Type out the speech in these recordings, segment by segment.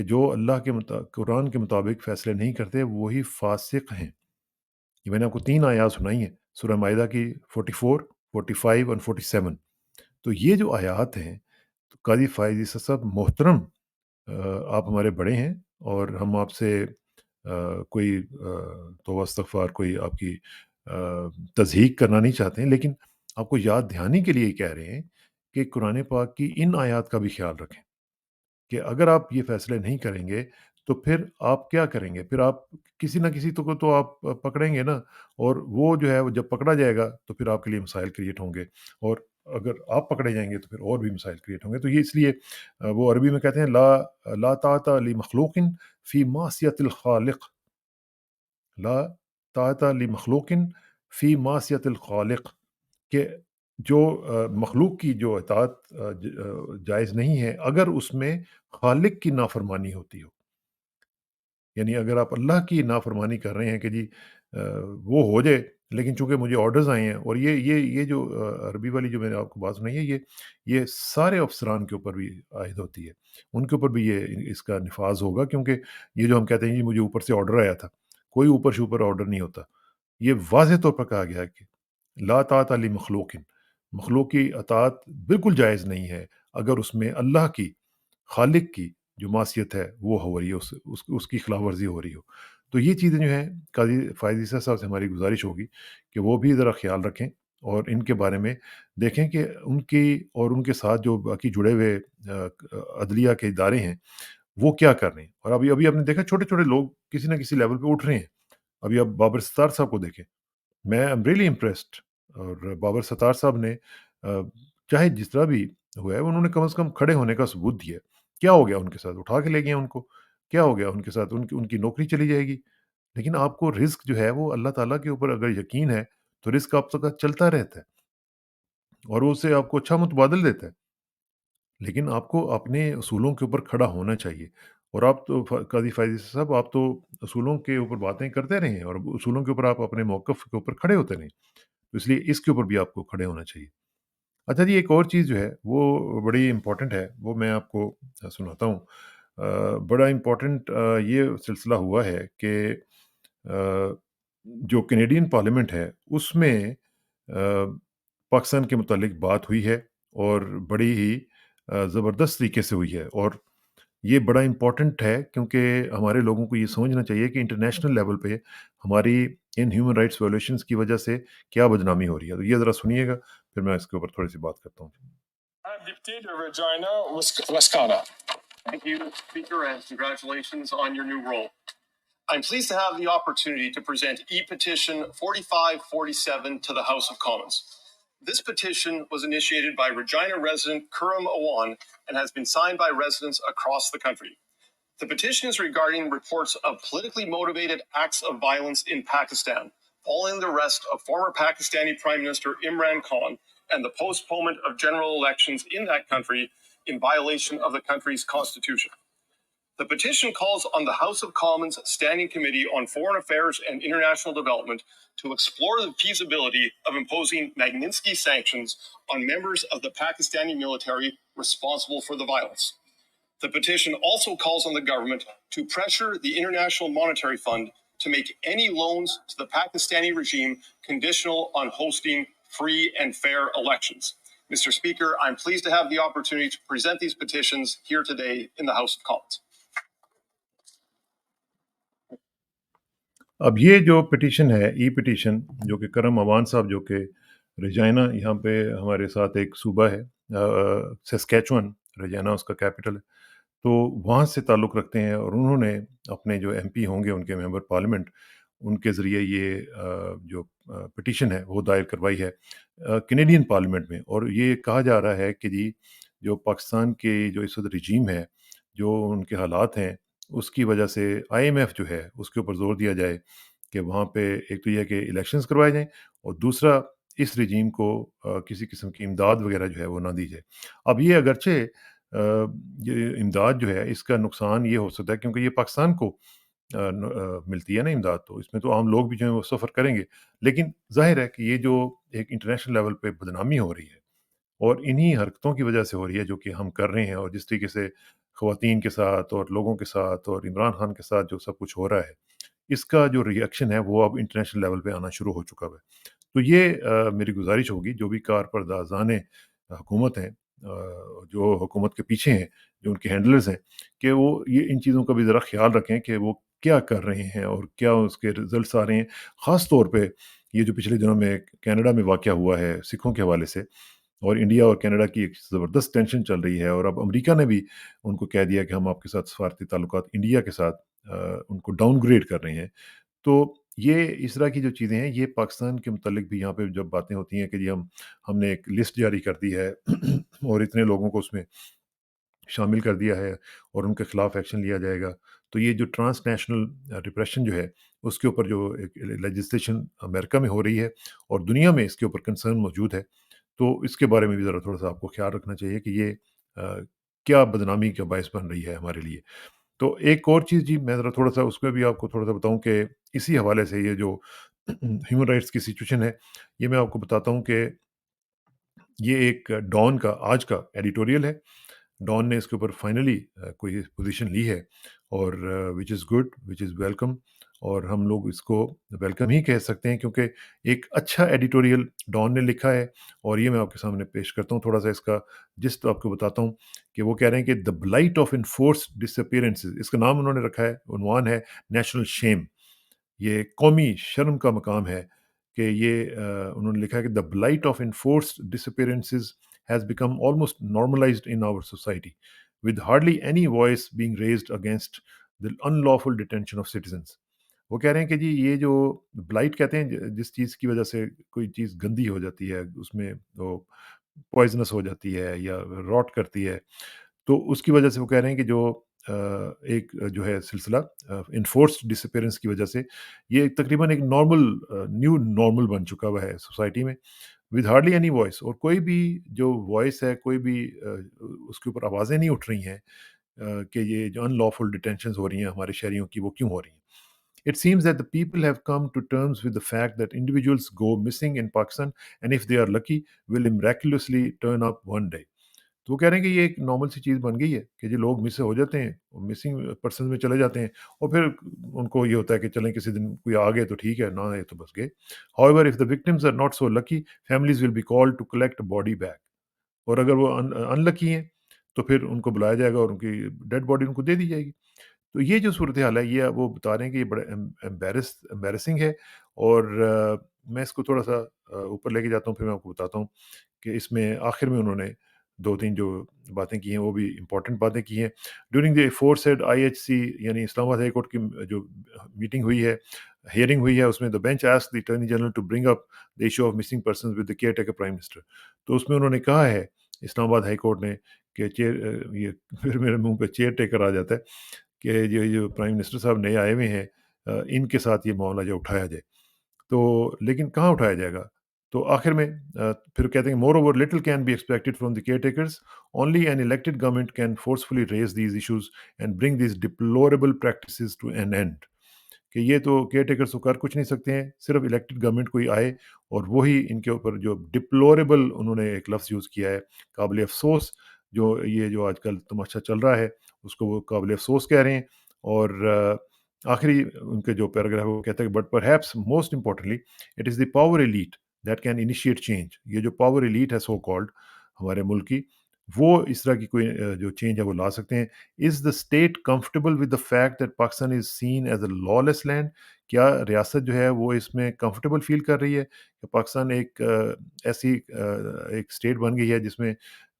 کہ جو اللہ کے قرآن کے مطابق فیصلے نہیں کرتے وہی فاسق ہیں۔ یہ میں نے آپ کو 3 آیات سنائی ہیں، سورہ مائدہ کی 44، 45 اور 47۔ تو یہ جو آیات ہیں، تو قاضی فائز عیسی صاحب محترم، آپ ہمارے بڑے ہیں اور ہم آپ سے کوئی توبہ استغفار، کوئی آپ کی تضحیق کرنا نہیں چاہتے ہیں، لیکن آپ کو یاد دہانی کے لیے یہ کہہ رہے ہیں کہ قرآن پاک کی ان آیات کا بھی خیال رکھیں کہ اگر آپ یہ فیصلے نہیں کریں گے تو پھر آپ کیا کریں گے؟ پھر آپ کسی نہ کسی کو تو آپ پکڑیں گے نا، اور وہ جو ہے وہ جب پکڑا جائے گا تو پھر آپ کے لیے مسائل کریٹ ہوں گے، اور اگر آپ پکڑے جائیں گے تو پھر اور بھی مسائل کریٹ ہوں گے۔ تو یہ اس لیے وہ عربی میں کہتے ہیں لا طاعۃ لمخلوق فی معصیۃ الخالق، لا طاعۃ لمخلوق فی معصیۃ الخالق، کہ جو مخلوق کی جو اطاعت جائز نہیں ہے اگر اس میں خالق کی نافرمانی ہوتی ہو۔ یعنی اگر آپ اللہ کی نافرمانی کر رہے ہیں کہ جی وہ ہو جائے، لیکن چونکہ مجھے آرڈرز آئے ہیں، اور یہ جو عربی والی جو میں نے آپ کو بات سنائی ہے، یہ سارے افسران کے اوپر بھی عائد ہوتی ہے، ان کے اوپر بھی یہ اس کا نفاذ ہوگا، کیونکہ یہ جو ہم کہتے ہیں جی مجھے اوپر سے آرڈر آیا تھا، کوئی اوپر سے اوپر آرڈر نہیں ہوتا۔ یہ واضح طور پر کہا گیا ہے کہ لا طاعۃ لمخلوق، مخلوق کی اطاعت بالکل جائز نہیں ہے اگر اس میں اللہ کی، خالق کی جو معصیت ہے وہ ہو رہی ہے، اس کی خلاف ورزی ہو رہی ہو۔ تو یہ چیزیں جو ہیں قاضی فائز عیسی صاحب سے ہماری گزارش ہوگی کہ وہ بھی ذرا خیال رکھیں اور ان کے بارے میں دیکھیں کہ ان کی اور ان کے ساتھ جو باقی جڑے ہوئے عدلیہ کے ادارے ہیں وہ کیا کر رہے ہیں۔ اور ابھی ابھی آپ نے دیکھا چھوٹے چھوٹے لوگ کسی نہ کسی لیول پہ اٹھ رہے ہیں۔ ابھی آپ بابر ستار صاحب کو دیکھیں، میں ایم ریئلی امپریسڈ، اور بابر ستار صاحب نے چاہے جس طرح بھی ہوا ہے انہوں نے کم از کم کھڑے ہونے کا ثبوت دیا ہے۔ کیا ہو گیا ان کے ساتھ؟ اٹھا کے لے گئے ان کو، کیا ہو گیا ان کے ساتھ؟ ان کی نوکری چلی جائے گی؟ لیکن آپ کو رزق جو ہے وہ اللہ تعالیٰ کے اوپر اگر یقین ہے تو رزق آپ کا چلتا رہتا ہے اور وہ اسے آپ کو اچھا متبادل دیتا ہے، لیکن آپ کو اپنے اصولوں کے اوپر کھڑا ہونا چاہیے۔ اور آپ تو قاضی فائز عیسی صاحب، آپ تو اصولوں کے اوپر باتیں کرتے رہے ہیں اور اصولوں کے اوپر آپ اپنے موقف کے اوپر کھڑے ہوتے رہیں، تو اس لیے اس کے اوپر بھی آپ کو کھڑے ہونا چاہیے۔ اچھا جی، ایک اور چیز جو ہے وہ بڑی امپورٹنٹ ہے، وہ میں آپ کو سناتا ہوں۔ بڑا امپورٹنٹ یہ سلسلہ ہوا ہے کہ آ، جو کینیڈین پارلیمنٹ ہے اس میں آ، پاکستان کے متعلق بات ہوئی ہے، اور بڑی ہی زبردست طریقے سے ہوئی ہے، اور یہ بڑا امپورٹنٹ ہے کیونکہ ہمارے لوگوں کو یہ سمجھنا چاہیے کہ انٹرنیشنل لیول پہ ہماری ان ہیومن رائٹس ویولیشنز کی وجہ سے کیا بدنامی ہو رہی ہے۔ تو یہ ذرا سنیے گا، پھر میں اس کے اوپر تھوڑی سی بات کرتا ہوں۔ I'm Dictator Regina Wascana. Thank you, Speaker, and congratulations on your new role. I'm pleased to have the opportunity to present e-petition 4547 to the House of Commons. This petition was initiated by Regina resident Kuram Awan and has been signed by residents across the country. The petition is regarding reports of politically motivated acts of violence in Pakistan, following the arrest of former Pakistani Prime Minister Imran Khan and the postponement of general elections in that country in violation of the country's constitution. The petition calls on the House of Commons Standing Committee on Foreign Affairs and International Development to explore the feasibility of imposing Magnitsky sanctions on members of the Pakistani military responsible for the violence. The petition also calls on the government to pressure the International Monetary Fund to make any loans to the Pakistani regime conditional on hosting free and fair elections. Mr. Speaker, I'm pleased to have the opportunity to present these petitions here today in the House of Commons. اب یہ جو petition ہے، ای petition, جو کہ کرم اوان صاحب، جو کہ ریجائنا یہاں پہ ہمارے ساتھ ایک صوبہ ہے، سسکیچون، ریجائنا اس کا کیپٹل ہے، تو وہاں سے تعلق رکھتے ہیں، اور انہوں نے اپنے جو ایم پی ہوں گے، ان کے ممبر پارلیمنٹ، ان کے ذریعے یہ جو پٹیشن ہے وہ دائر کروائی ہے کینیڈین پارلیمنٹ میں، اور یہ کہا جا رہا ہے کہ جی جو پاکستان کی جو اس وقت رجیم ہے، جو ان کے حالات ہیں، اس کی وجہ سے آئی ایم ایف جو ہے اس کے اوپر زور دیا جائے کہ وہاں پہ ایک تو یہ کہ الیکشنز کروائے جائیں، اور دوسرا اس رجیم کو کسی قسم کی امداد وغیرہ جو ہے وہ نہ دی جائے۔ اب یہ اگرچہ یہ امداد جو ہے اس کا نقصان یہ ہو سکتا ہے کیونکہ یہ پاکستان کو ملتی ہے نا امداد، تو اس میں تو عام لوگ بھی جو ہیں وہ سفر کریں گے، لیکن ظاہر ہے کہ یہ جو ایک انٹرنیشنل لیول پہ بدنامی ہو رہی ہے اور انہی حرکتوں کی وجہ سے ہو رہی ہے جو کہ ہم کر رہے ہیں، اور جس طریقے سے خواتین کے ساتھ اور لوگوں کے ساتھ اور عمران خان کے ساتھ جو سب کچھ ہو رہا ہے، اس کا جو ری ایکشن ہے وہ اب انٹرنیشنل لیول پہ آنا شروع ہو چکا ہے۔ تو یہ میری گزارش ہوگی جو بھی کارپردازان حکومت ہیں، جو حکومت کے پیچھے ہیں، جو ان کے ہینڈلرز ہیں، کہ وہ یہ ان چیزوں کا بھی ذرا خیال رکھیں کہ وہ کیا کر رہے ہیں اور کیا اس کے رزلٹس آ رہے ہیں۔ خاص طور پہ یہ جو پچھلے دنوں میں کینیڈا میں واقعہ ہوا ہے سکھوں کے حوالے سے، اور انڈیا اور کینیڈا کی ایک زبردست ٹینشن چل رہی ہے، اور اب امریکہ نے بھی ان کو کہہ دیا کہ ہم آپ کے ساتھ سفارتی تعلقات انڈیا کے ساتھ ان کو ڈاؤن گریڈ کر رہے ہیں۔ تو یہ اس طرح کی جو چیزیں ہیں، یہ پاکستان کے متعلق بھی یہاں پہ جب باتیں ہوتی ہیں کہ جی ہم نے ایک لسٹ جاری کر دی ہے اور اتنے لوگوں کو اس میں شامل کر دیا ہے اور ان کے خلاف ایکشن لیا جائے گا، تو یہ جو ٹرانس نیشنل ڈپریشن جو ہے، اس کے اوپر جو ایک لیجسلیشن امریکہ میں ہو رہی ہے اور دنیا میں اس کے اوپر کنسرن موجود ہے، تو اس کے بارے میں بھی ذرا تھوڑا سا آپ کو خیال رکھنا چاہیے کہ یہ آ، کیا بدنامی کا باعث بن رہی ہے ہمارے لیے۔ تو ایک اور چیز جی میں ذرا تھوڑا سا اس میں بھی آپ کو تھوڑا سا بتاؤں کہ اسی حوالے سے یہ جو ہیومن رائٹس کی سچویشن ہے، یہ میں آپ کو بتاتا ہوں کہ یہ ایک ڈان کا آج کا ایڈیٹوریل ہے۔ ڈان نے اس کے اوپر فائنلی کوئی پوزیشن لی ہے، اور وچ is good, which is welcome, اور ہم لوگ اس کو ویلکم ہی کہہ سکتے ہیں کیونکہ ایک اچھا ایڈیٹوریل ڈان نے لکھا ہے، اور یہ میں آپ کے سامنے پیش کرتا ہوں تھوڑا سا اس کا جسٹ آپ کو بتاتا ہوں کہ وہ کہہ رہے ہیں کہ the blight of enforce disappearances, اس کا نام انہوں نے رکھا ہے، عنوان ہے نیشنل شیم، یہ قومی شرم کا مقام ہے کہ یہ انہوں نے لکھا ہے کہ the blight of enforced disappearances has become almost normalized in our society, with hardly any voice being raised against the unlawful detention of citizens. وہ کہہ رہے ہیں کہ جی یہ جو بلائٹ کہتے ہیں جس چیز کی وجہ سے کوئی چیز گندی ہو جاتی ہے، اس میں وہ پوائزنس ہو جاتی ہے یا راٹ کرتی ہے، تو اس کی وجہ سے وہ کہہ رہے ہیں کہ جو ایک جو ہے سلسلہ انفورسڈ ڈس اپیرنس کی وجہ سے یہ تقریباً ایک نارمل نیو نارمل بن چکا ہوا ہے سوسائٹی میں، ود ہارڈلی اینی وائس، اور کوئی بھی جو وائس ہے، کوئی بھی اس کے اوپر آوازیں نہیں اٹھ رہی ہیں کہ یہ جو ان لافل ڈیٹینشنز ہو رہی ہیں ہمارے شہریوں کی، وہ کیوں ہو رہی ہیں۔ It seems that the people have come to terms with the fact that individuals go missing in Pakistan and if they are lucky will miraculously turn up one day. تو وہ کہہ رہے ہیں کہ یہ ایک نارمل سی چیز بن گئی ہے کہ جو لوگ مس ہو جاتے ہیں، مسنگ پرسنز میں چلے جاتے ہیں، اور پھر ان کو یہ ہوتا ہے کہ چلیں کسی دن کوئی آ گئے تو ٹھیک ہے، نہ آئے تو بس گئے۔ However, if the victims are not so lucky, families will be called to collect body back. اور اگر وہ انلکی ہیں تو پھر ان کو بلایا جائے گا اور ان کی ڈیڈ باڈی ان کو دے دی جائے گی۔ تو یہ جو صورتحال ہے، یہ وہ بتا رہے ہیں کہ یہ بڑا ایمبیرسنگ ہے، اور میں اس کو تھوڑا سا اوپر لے کے جاتا ہوں، پھر میں آپ کو بتاتا ہوں کہ اس میں آخر میں انہوں نے 2-3 جو باتیں کی ہیں وہ بھی امپورٹنٹ باتیں کی ہیں۔ ڈیورنگ دی aforesaid IHC یعنی اسلام آباد ہائی کورٹ کی جو میٹنگ ہوئی ہے، ہیئرنگ ہوئی ہے، اس میں the bench asked the Attorney General to bring up the issue of missing persons with the caretaker Prime Minister. تو اس میں انہوں نے کہا ہے اسلام آباد ہائی کورٹ نے کہ یہ پھر میرے منہ پہ چیئر ٹیکر آ جاتا ہے کہ جو پرائم منسٹر صاحب نئے آئے ہوئے ہیں، ان کے ساتھ یہ معاملہ جو اٹھایا جائے، تو لیکن کہاں اٹھایا جائے گا؟ تو آخر میں پھر کہتے ہیں moreover little can be expected from the caretakers, only an elected government can forcefully raise these issues and bring these deplorable practices to an end, کہ یہ تو کیئر ٹیکرز تو کر کچھ نہیں سکتے ہیں، صرف الیکٹڈ گورنمنٹ کوئی آئے اور وہی ان کے اوپر جو ڈپلوریبل انہوں نے ایک لفظ یوز کیا ہے، قابل افسوس، جو یہ جو آج کل تماشا چل رہا ہے اس کو وہ قابل افسوس کہہ رہے ہیں۔ اور آخری ان کے جو پیراگراف ہے وہ کہتا ہے کہ but perhaps most importantly it is the power elite that can initiate change, یہ جو پاور ایلیٹ ہے سو کالڈ ہمارے ملک کی، وہ اس طرح کی کوئی جو چینج ہے وہ لا سکتے ہیں۔ Is the state comfortable with the fact that Pakistan is seen as a lawless land, کیا ریاست جو ہے وہ اس میں کمفرٹیبل فیل کر رہی ہے کہ پاکستان ایک ایسی ایک اسٹیٹ بن گئی ہے جس میں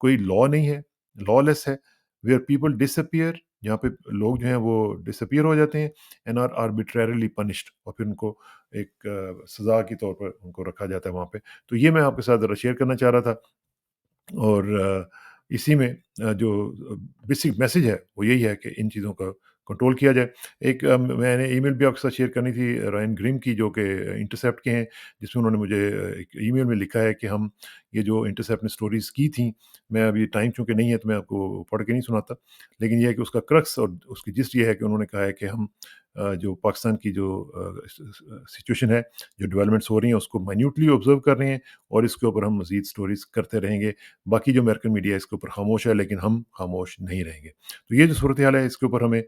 کوئی لا نہیں ہے، لا لیس ہے، ویئر پیپل ڈس اپیئر، جہاں پہ لوگ جو ہیں وہ ڈس اپیئر ہو جاتے ہیں، اینڈ آر آربیٹریرلی پنشڈ، اور پھر ان کو ایک سزا کے طور پر ان کو رکھا جاتا ہے وہاں پہ۔ تو یہ میں آپ کے ساتھ ذرا شیئر کرنا چاہ رہا تھا، اور اسی میں جو بیسک میسج ہے وہ یہی ہے کہ ان چیزوں کا کنٹرول کیا جائے۔ ایک میں نے ای میل بھی آپ کے ساتھ شیئر کرنی تھی رائن گریم کی، جو کہ انٹرسیپٹ کے ہیں، جس میں انہوں نے مجھے ایک ای میل میں لکھا ہے کہ ہم یہ جو انٹرسیپٹ نے سٹوریز کی تھیں، میں ابھی ٹائم چونکہ نہیں ہے تو میں آپ کو پڑھ کے نہیں سناتا، لیکن یہ ہے کہ اس کا کرکس اور اس کی جسٹ یہ ہے کہ انہوں نے کہا ہے کہ ہم جو پاکستان کی جو سچویشن ہے، جو ڈیولپمنٹس ہو رہی ہیں، اس کو مائنیوٹلی آبزرو کر رہے ہیں، اور اس کے اوپر ہم مزید سٹوریز کرتے رہیں گے۔ باقی جو امریکن میڈیا ہے اس کے اوپر خاموش ہے، لیکن ہم خاموش نہیں رہیں گے۔ تو یہ جو صورتحال ہے اس کے اوپر ہمیں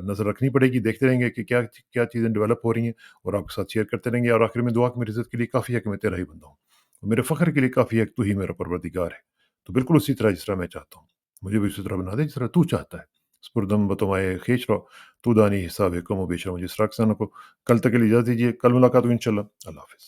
نظر رکھنی پڑے گی، دیکھتے رہیں گے کہ کیا کیا چیزیں ڈیولپ ہو رہی ہیں، اور آپ کے ساتھ شیئر کرتے رہیں گے۔ اور آخر میں دعا کہ میری عزت کے لیے کافی ہے کہ میں تیرا ہی بندہ ہوں، اور میرے فخر کے لیے کافی ہے کہ تو ہی میرا پروردگار ہے۔ تو بالکل اسی طرح جس طرح میں چاہتا ہوں، مجھے بھی اسی طرح بنا دے جس طرح تو چاہتا ہے۔ سپردم بتمائے خیش رہو، تو دانی حساب ہے کم و بیش رہو۔ جس کسانوں کو کل تک کے لیے اجازت دیجیے، کل ملاقات ہو انشاءاللہ۔ اللہ حافظ۔